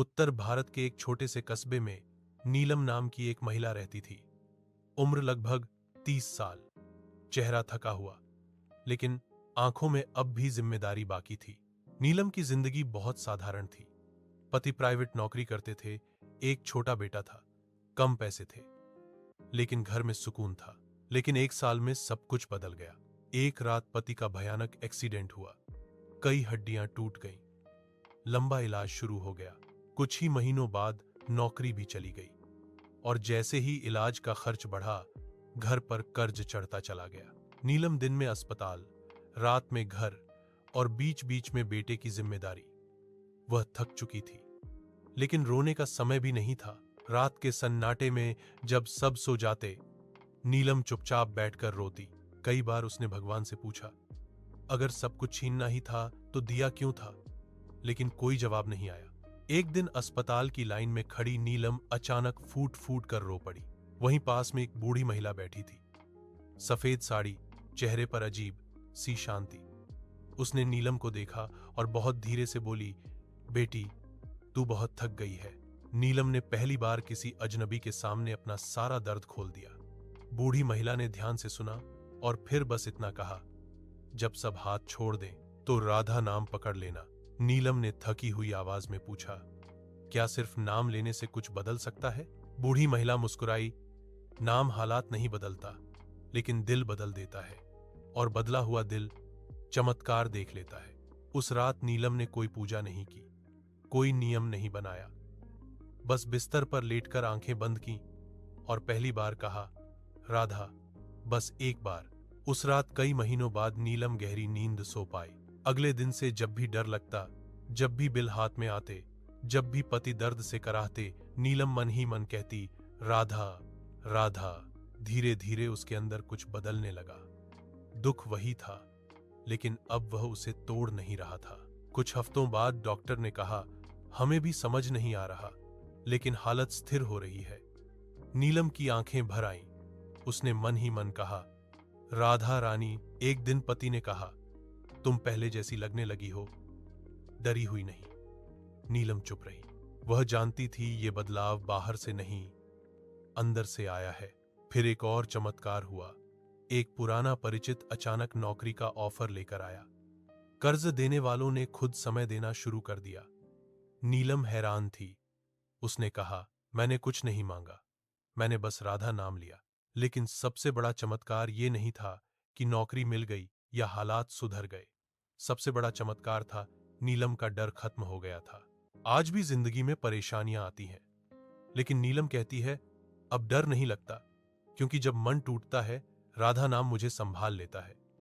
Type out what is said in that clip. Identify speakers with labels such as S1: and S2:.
S1: उत्तर भारत के एक छोटे से कस्बे में नीलम नाम की एक महिला रहती थी। उम्र लगभग 30 साल। चेहरा थका हुआ, लेकिन आंखों में अब भी जिम्मेदारी बाकी थी। नीलम की जिंदगी बहुत साधारण थी। पति प्राइवेट नौकरी करते थे, एक छोटा बेटा था। कम पैसे थे, लेकिन घर में सुकून था। लेकिन एक साल में सब कुछ बदल गया। एक रात पति का भयानक एक्सीडेंट हुआ। कई हड्डियां टूट गईं। लंबा इलाज शुरू हो गया। कुछ ही महीनों बाद नौकरी भी चली गई। और जैसे ही इलाज का खर्च बढ़ा, घर पर कर्ज चढ़ता चला गया। नीलम दिन में अस्पताल, रात में घर और बीच बीच में बेटे की जिम्मेदारी। वह थक चुकी थी, लेकिन रोने का समय भी नहीं था। रात के सन्नाटे में जब सब सो जाते, नीलम चुपचाप बैठकर रोती। कई बार उसने भगवान से पूछा, अगर सब कुछ छीनना ही था तो दिया क्यों था? लेकिन कोई जवाब नहीं आया। एक दिन अस्पताल की लाइन में खड़ी नीलम अचानक फूट फूट कर रो पड़ी। वहीं पास में एक बूढ़ी महिला बैठी थी, सफेद साड़ी, चेहरे पर अजीब सी शांति। उसने नीलम को देखा और बहुत धीरे से बोली, बेटी, तू बहुत थक गई है। नीलम ने पहली बार किसी अजनबी के सामने अपना सारा दर्द खोल दिया। बूढ़ी महिला ने ध्यान से सुना और फिर बस इतना कहा, जब सब हाथ छोड़ दें तो राधा नाम पकड़ लेना। नीलम ने थकी हुई आवाज में पूछा, क्या सिर्फ नाम लेने से कुछ बदल सकता है? बूढ़ी महिला मुस्कुराई, नाम हालात नहीं बदलता, लेकिन दिल बदल देता है, और बदला हुआ दिल चमत्कार देख लेता है। उस रात नीलम ने कोई पूजा नहीं की, कोई नियम नहीं बनाया। बस बिस्तर पर लेटकर आंखें बंद की और पहली बार कहा, राधा, बस एक बार। उस रात कई महीनों बाद नीलम गहरी नींद सो पाई। अगले दिन से जब भी डर लगता, जब भी बिल हाथ में आते, जब भी पति दर्द से कराहते, नीलम मन ही मन कहती, राधा राधा। धीरे धीरे उसके अंदर कुछ बदलने लगा। दुख वही था, लेकिन अब वह उसे तोड़ नहीं रहा था। कुछ हफ्तों बाद डॉक्टर ने कहा, हमें भी समझ नहीं आ रहा, लेकिन हालत स्थिर हो रही है। नीलम की आंखें भर आईं। उसने मन ही मन कहा, राधा रानी। एक दिन पति ने कहा, तुम पहले जैसी लगने लगी हो, डरी हुई नहीं। नीलम चुप रही। वह जानती थी ये बदलाव बाहर से नहीं, अंदर से आया है। फिर एक और चमत्कार हुआ। एक पुराना परिचित अचानक नौकरी का ऑफर लेकर आया। कर्ज देने वालों ने खुद समय देना शुरू कर दिया। नीलम हैरान थी। उसने कहा, मैंने कुछ नहीं मांगा, मैंने बस राधा नाम लिया। लेकिन सबसे बड़ा चमत्कार ये नहीं था कि नौकरी मिल गई या हालात सुधर गए। सबसे बड़ा चमत्कार था, नीलम का डर खत्म हो गया था। आज भी जिंदगी में परेशानियां आती हैं, लेकिन नीलम कहती है, अब डर नहीं लगता, क्योंकि जब मन टूटता है, राधा नाम मुझे संभाल लेता है।